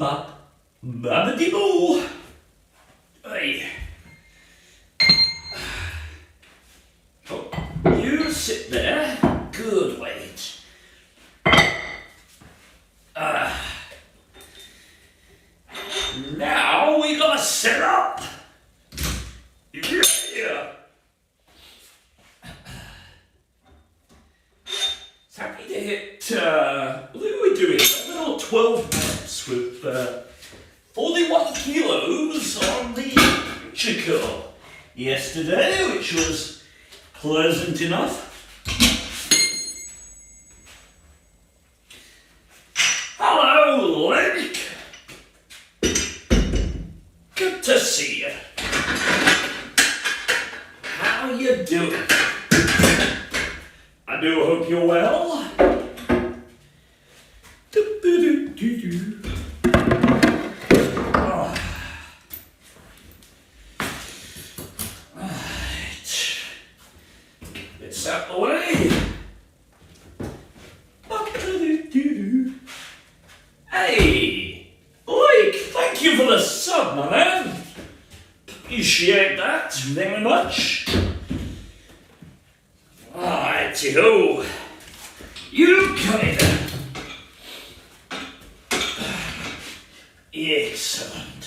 bop, babbity boo. Hey. Oh, you sit there. Good wait. Now we gotta set up. Yeah. It's happy to hit, what are we doing? 11 or 12 minutes with 41 kilos on the Chico yesterday, which was pleasant enough. Hello, Link. Good to see you. How you doing? I do hope you're well. Right. It's out the way. Hey, Blake, thank you for the sub, my man. Appreciate that very much. Righty-ho. You come in. Excellent.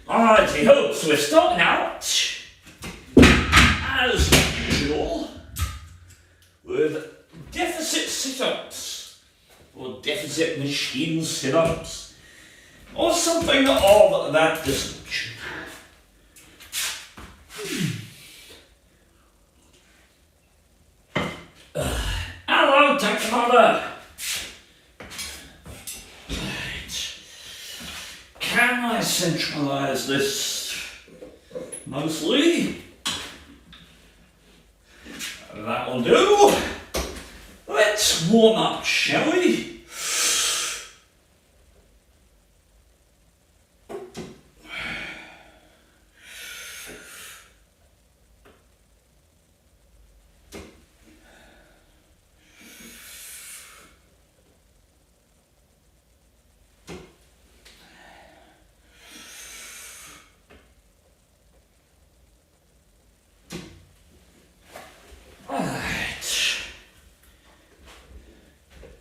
Righty-ho, so we're starting out, as usual, with deficit sit-ups, or deficit machine sit-ups, or something of that description. Hello, Technomotor. Right. Can I centralize this mostly? That'll do. Let's warm up, shall we?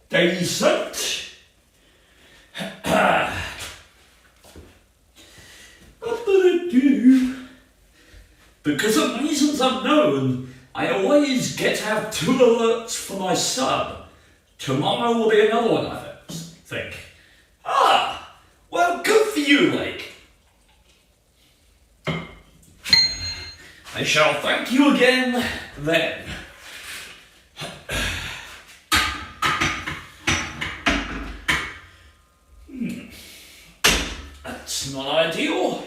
Decent. Because of reasons unknown, I always get to have 2 alerts for my sub. Tomorrow will be another one, I think. Well, good for you, Lake. I shall thank you again then. That's not ideal.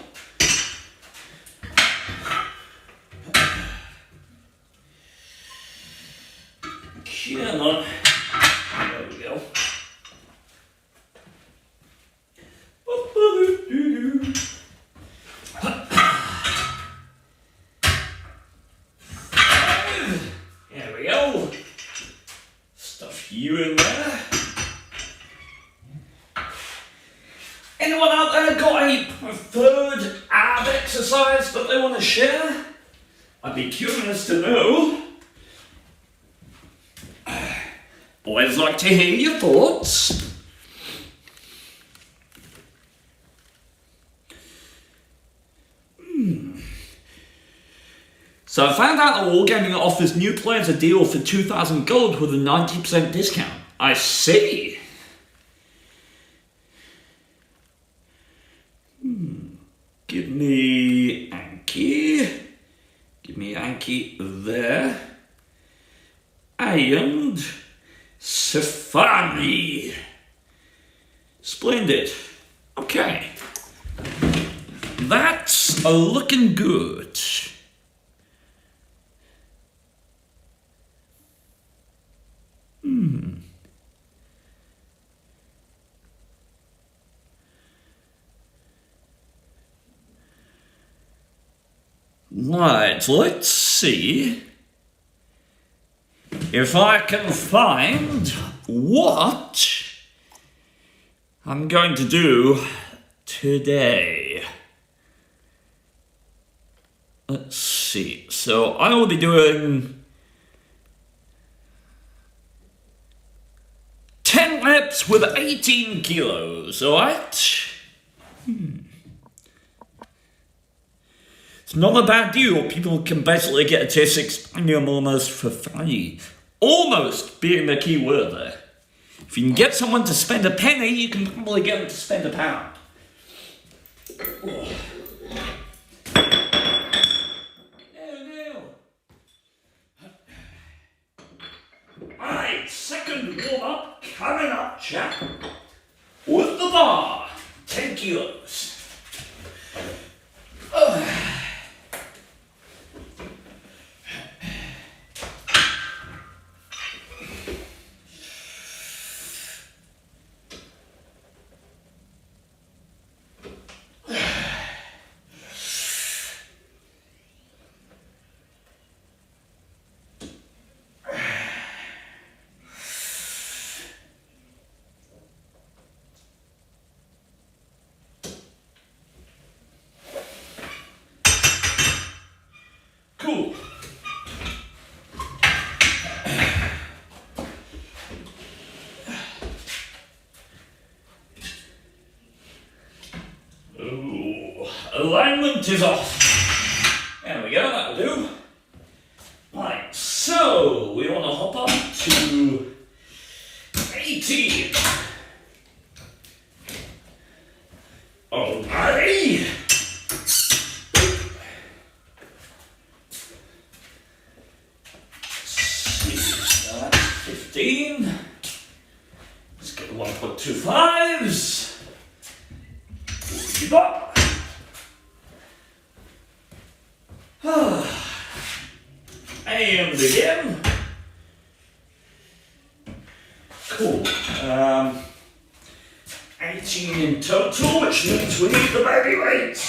Come on. There we go. There we go. Stuff you in there. Anyone out there got any preferred ab exercise that they want to share? I'd be curious to know. Always like to hear your thoughts. So I found out that Wargaming offers new players a deal for 2,000 gold with a 90% discount. I see. Give me Anki. Give me Anki there. And Safari. Splendid. Okay. That's looking good. Right, let's see if I can find what I'm going to do today. Let's see. So I will be doing 10 reps with 18 kilos, alright? It's not a bad deal. People can basically get a taste expandium almost for free. Almost being the key word there. If you can get someone to spend a penny, you can probably get them to spend a pound. Alright, second warm-up coming up, chap. With the bar, 10 kilos. Cool. Oh, alignment is off. There we go, that'll do. Right, so we want to hop up to 18. Alrighty. That's 15. Let's get the 1.25s. Keep up. And again. Cool. 18 in total, which means we need the baby weights.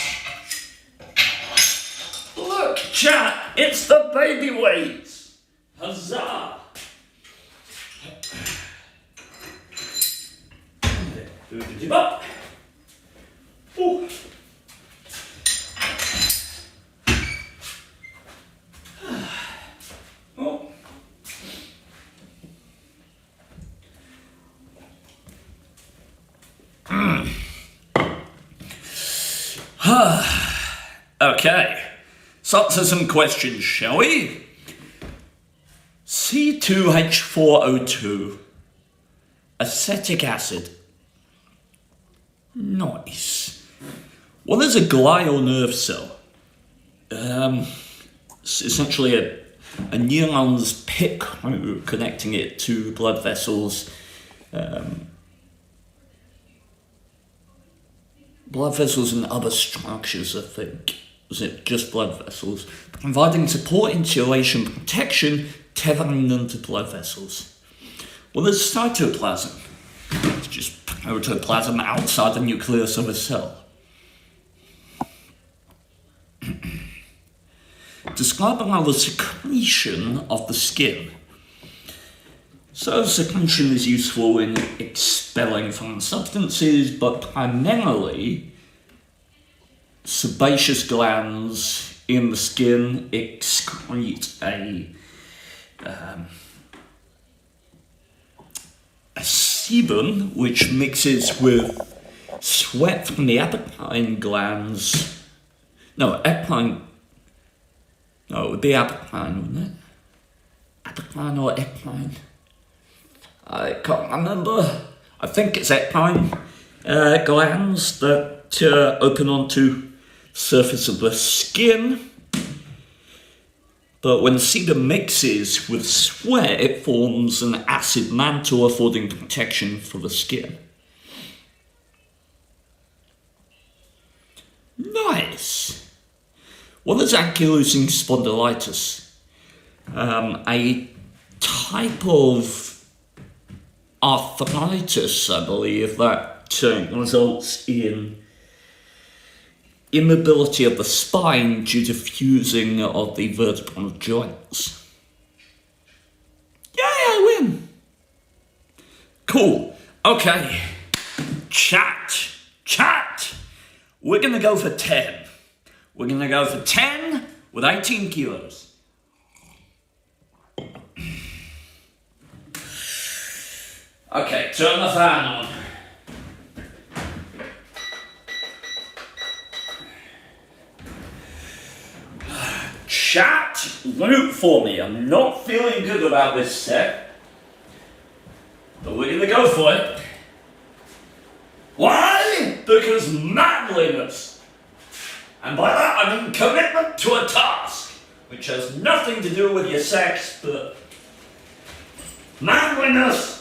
Look, chat, it's the baby weights. Huzzah! Keep up. Ooh. Oh. Okay, so answer some questions, shall we? C2H4O2, acetic acid. Nice. What is a glial nerve cell? It's essentially a neuron's pit connecting it to blood vessels. Blood vessels and other structures, I think. Is it just blood vessels? Providing support, insulation, protection, tethering them to blood vessels. Well, there's cytoplasm. It's just protoplasm outside the nucleus of a cell. Describe now the secretion of the skin. So secretion is useful in expelling foreign substances, but primarily sebaceous glands in the skin excrete a sebum which mixes with sweat from the apocrine glands. No, it would be apocrine, wouldn't it? Apocrine or equine? I can't remember. I think it's equine glands that open onto the surface of the skin. But when sebum mixes with sweat, it forms an acid mantle affording protection for the skin. Nice. What is ankylosing spondylitis? A type of arthritis, I believe, that results in immobility of the spine due to fusing of the vertebral joints. Yay, I win! Cool. Okay. Chat. We're gonna go for 10. We're gonna go for 10 with 18 kilos. Okay, turn the fan on. Chat, root for me. I'm not feeling good about this set, but we're gonna go for it. Why? Because manliness. And by that I mean commitment to a task, which has nothing to do with your sex, but manliness.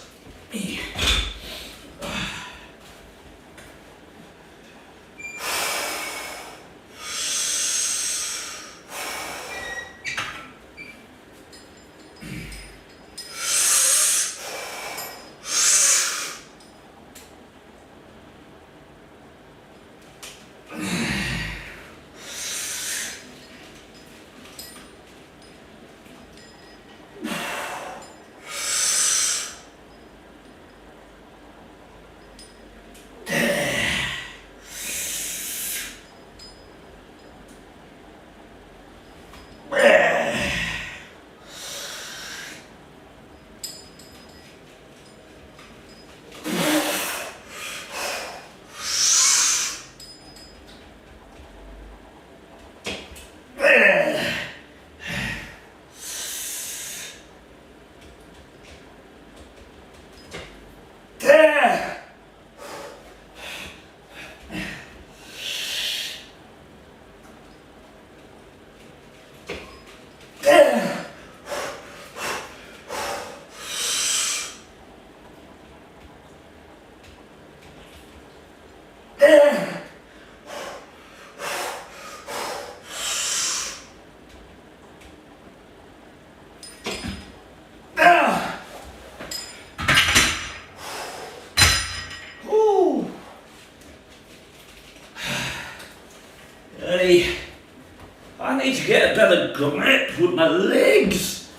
I need to get a better grip with my legs.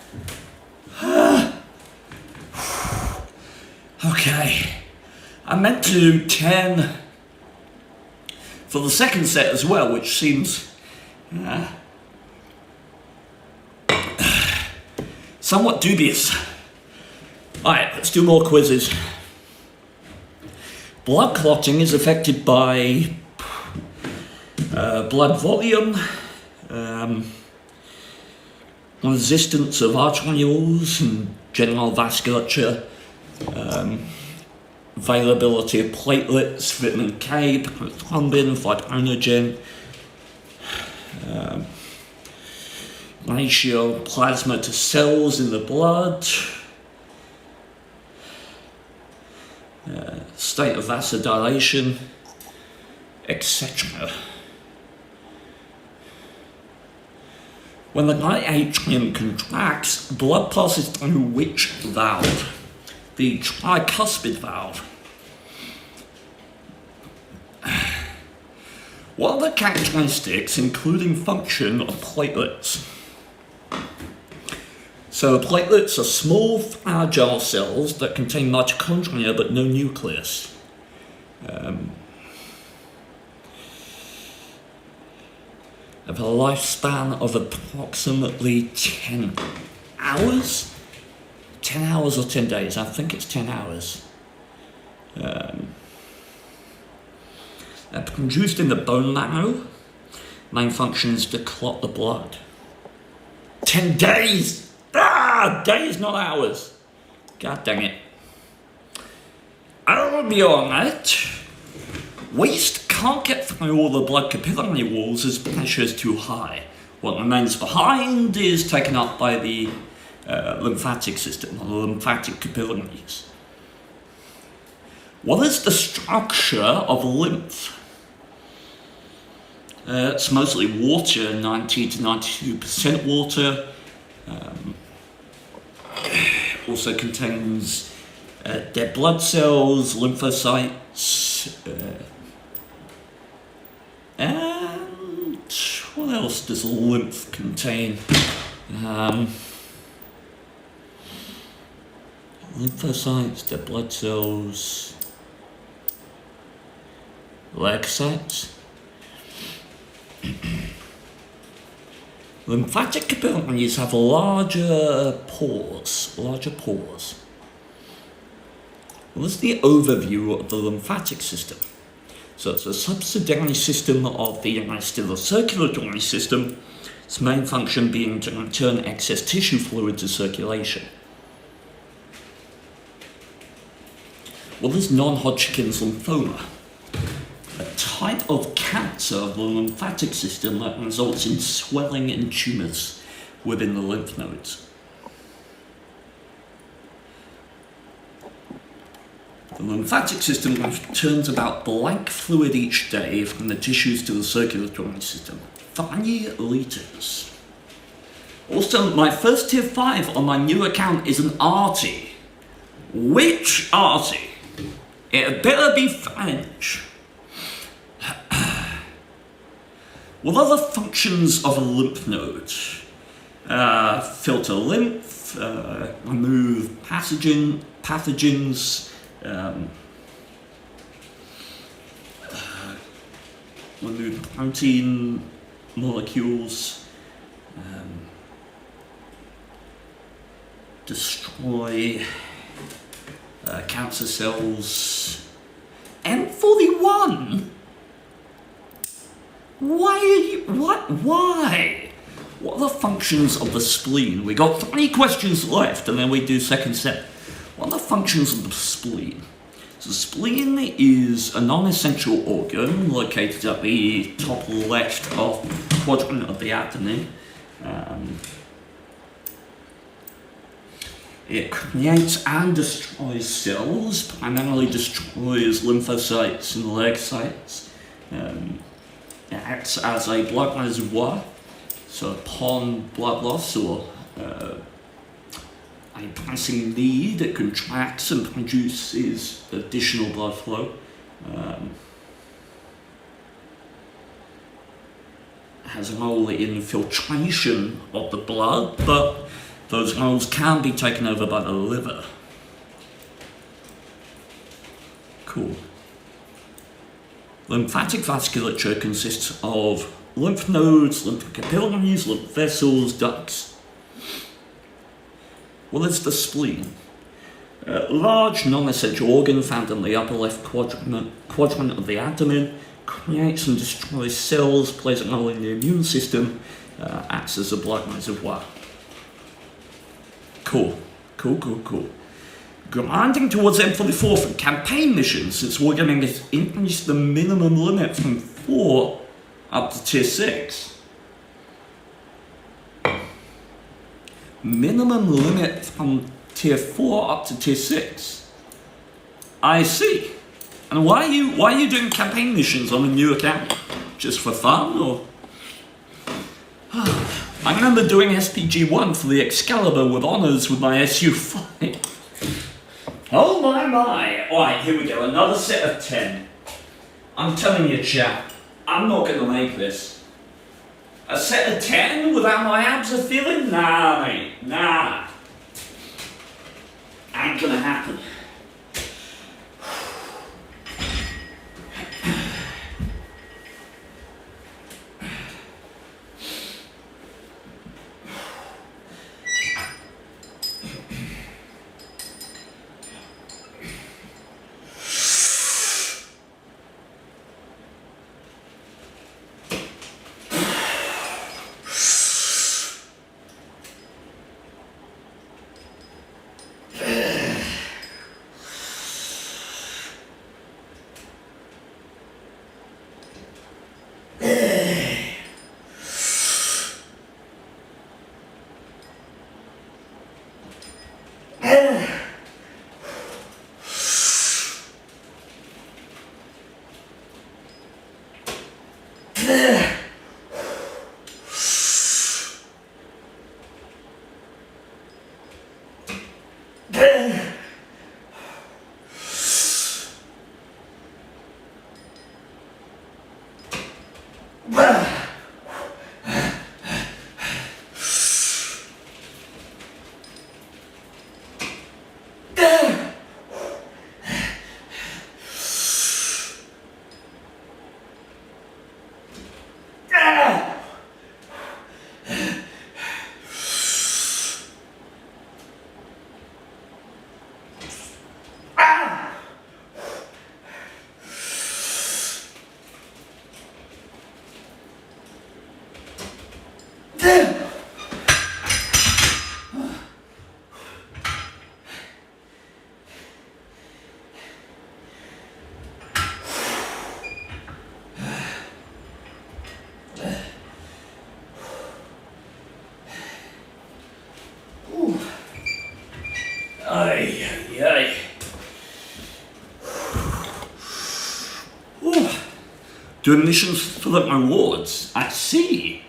Okay, I meant to do 10 for the second set as well, which seems somewhat dubious. Alright, let's do more quizzes. Blood clotting is affected by blood volume, resistance of arterioles and general vasculature, availability of platelets, vitamin K, thrombin, fibrinogen, ratio of plasma to cells in the blood, state of vasodilation, etc. When the right atrium contracts, blood passes through which valve? The tricuspid valve. What are the characteristics, including function, of platelets? So platelets are small, fragile cells that contain mitochondria but no nucleus. Have a lifespan of approximately 10 hours? 10 hours or 10 days? I think it's 10 hours. They're produced in the bone marrow. Main function is to clot the blood. 10 days! Days, not hours. God dang it. I'll be alright. Waste can't get through all the blood capillary walls as pressure is too high. What remains behind is taken up by the lymphatic system, or the lymphatic capillaries. What is the structure of lymph? It's mostly water, 90 to 92% water. Also contains dead blood cells, lymphocytes, and what else does lymph contain? Lymphocytes, dead blood cells. leg sites. Lymphatic capillaries have larger pores. Well, this is the overview of the lymphatic system. So it's a subsidiary system of the circulatory system, its main function being to return excess tissue fluid to circulation. Well, there's non-Hodgkin's lymphoma, a type of cancer of the lymphatic system that results in swelling and tumours within the lymph nodes. The lymphatic system returns about blank fluid each day from the tissues to the circulatory system. 5 litres. Also, my first tier 5 on my new account is an arty. Which arty? It better be French. What are the functions of a lymph node? Filter lymph, remove pathogens, remove protein molecules, destroy cancer cells. M41? Why? What are the functions of the spleen? We got 3 questions left and then we do second set. What are the functions of the spleen? So the spleen is a non-essential organ located at the top left of quadrant of the abdomen. It creates and destroys cells, primarily destroys lymphocytes and leg sites. It acts as a blood reservoir, so upon blood loss or a pressing need, it contracts and produces additional blood flow. Has a role in filtration of the blood, but those roles can be taken over by the liver. Cool. Lymphatic vasculature consists of lymph nodes, lymph capillaries, lymph vessels, ducts. Well, there's the spleen. A large non-essential organ found in the upper left quadrant of the abdomen, creates and destroys cells, plays a role in the immune system, acts as a blood reservoir. Cool. Grinding towards M44 for campaign missions, since we're going to increase the minimum limit from 4 up to tier 6. Minimum limit from tier 4 up to tier 6. I see. And why are you doing campaign missions on a new account? Just for fun, or? I remember doing SPG1 for the Excalibur with honours with my SU5. Oh my. Alright, here we go, another set of 10. I'm telling you, chat, I'm not gonna make this. A set of 10 without my abs are feeling? Nah, mate, nah. Ain't gonna happen. Ay, ay, ay. Ooh. Doing missions for the rewards. I see.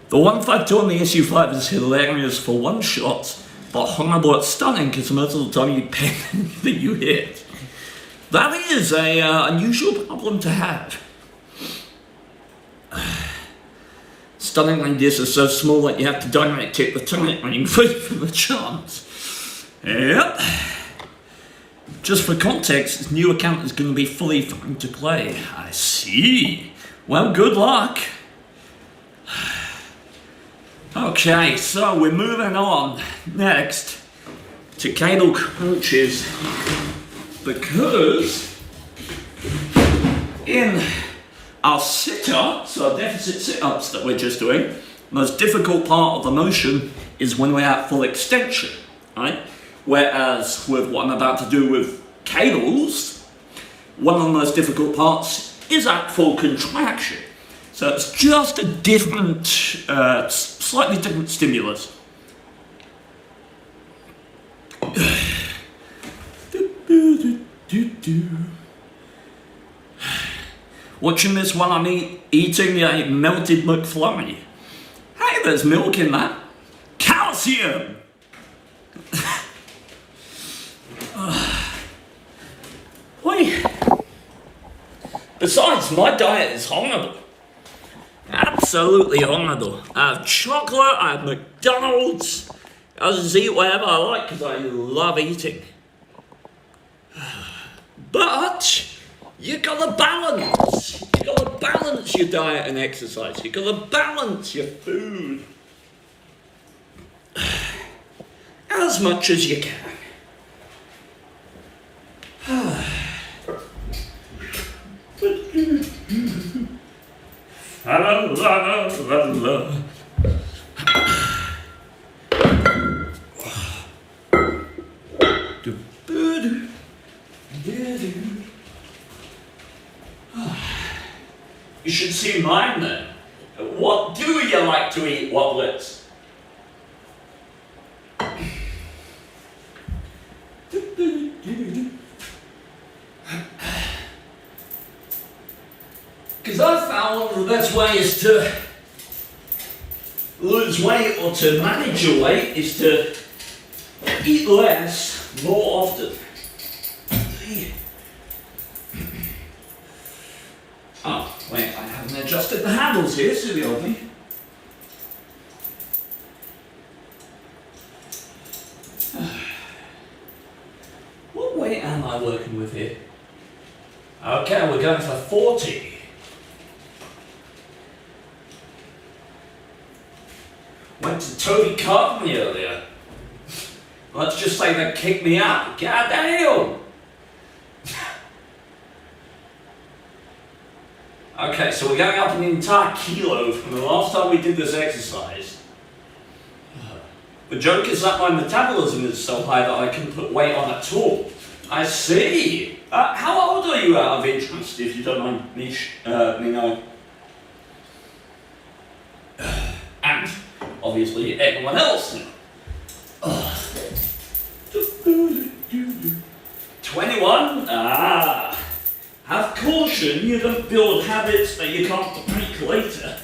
The 152 on the SU-5 is hilarious for one shot, but horrible at stunning because most of the time you pay that you hit. That is a unusual problem to have. Stunning like this is so small that you have to dynamite take the turret ring for the chance. Yep. Just for context, this new account is going to be fully fun to play. I see. Well, good luck. Okay, so we're moving on next to cable crunches because in our sit-ups, so our deficit sit-ups that we're just doing, the most difficult part of the motion is when we're at full extension, right? Whereas with what I'm about to do with cables, one of the most difficult parts is at full contraction. So it's just a different, slightly different stimulus. Watching this while I'm eating a melted McFlurry. Hey, there's milk in that. Calcium! Wait. Besides, my diet is horrible. Absolutely horrible. I have chocolate, I have McDonald's. I just eat whatever I like because I love eating. But you gotta balance. You gotta balance your diet and exercise. You gotta balance your food as much as you can. La la la la. You should see mine then. What do you like to eat, Woblets? Because I found one of the best ways to lose weight or to manage your weight is to eat less more often. Oh, wait, I haven't adjusted the handles here, silly old me. What weight am I working with here? Okay, we're going for 40. Went to Toby Carpenter earlier. Let's just say they kicked me out. God damn! Okay, so we're going up an entire kilo from the last time we did this exercise. The joke is that my metabolism is so high that I can put weight on at all. I see. How old are you out of interest, if you don't mind me knowing? And obviously everyone else. 21? Ah. Have caution, you don't build habits that you can't break later.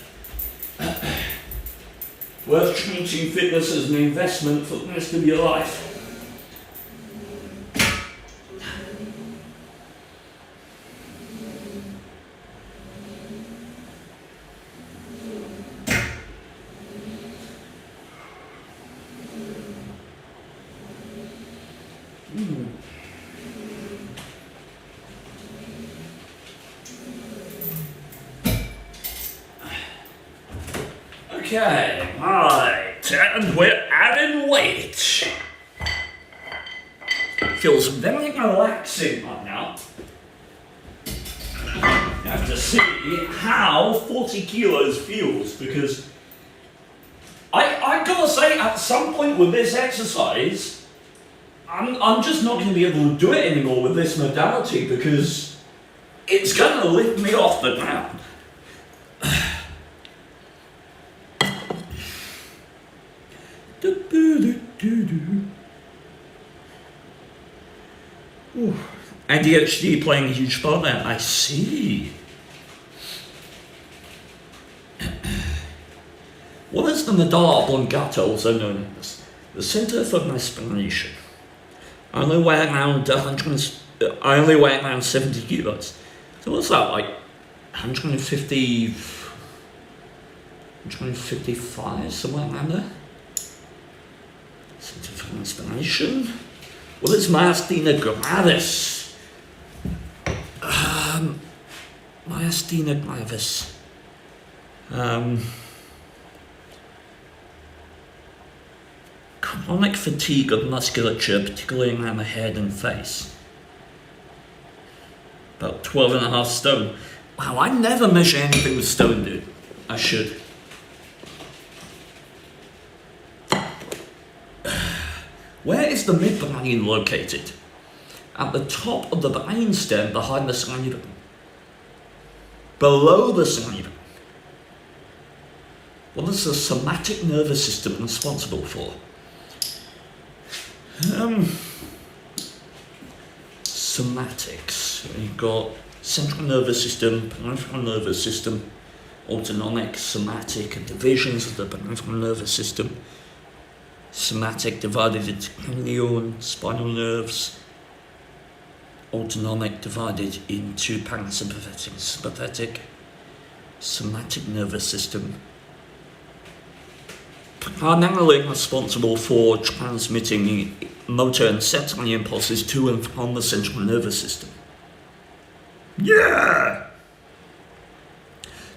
Worth treating fitness as an investment for the rest of your life. Okay, right, and we're adding weight. Feels very relaxing right now. You have to see how 40 kilos feels, because I gotta say, at some point with this exercise, I'm just not gonna be able to do it anymore with this modality, because it's gonna lift me off the ground. Ooh. ADHD playing a huge part there. I see. What is the medulla oblongata also known as? The center for my spination. I only weigh around 70 kilos. So what's that, like 155, somewhere around there? Center for my spination. What is myasthenia gravis? Myasthenia gravis. Chronic fatigue of musculature, particularly around the head and face. About 12.5 stone. Wow, I never measure anything with stone, dude. I should. Where is the midbrain located? At the top of the brainstem behind the cerebrum. Below the cerebrum. What is the somatic nervous system responsible for? Somatics. You've got central nervous system, peripheral nervous system, autonomic, somatic, and divisions of the peripheral nervous system. Somatic divided into cranial and spinal nerves. Autonomic divided into parasympathetic and sympathetic. Somatic nervous system. Primarily responsible for transmitting motor and sensory impulses to and from the central nervous system. Yeah!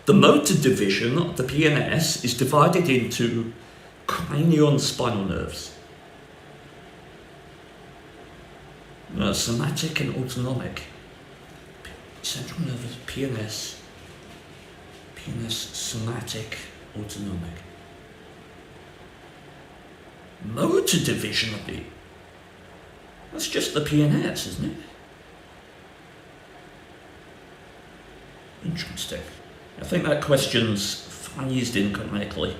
The motor division of the PNS is divided into cranial and spinal nerves. Somatic and autonomic. Central nervous, PNS, somatic, autonomic. Motor division of the... That's just the PNS, isn't it? Interesting. I think that question's phrased incorrectly.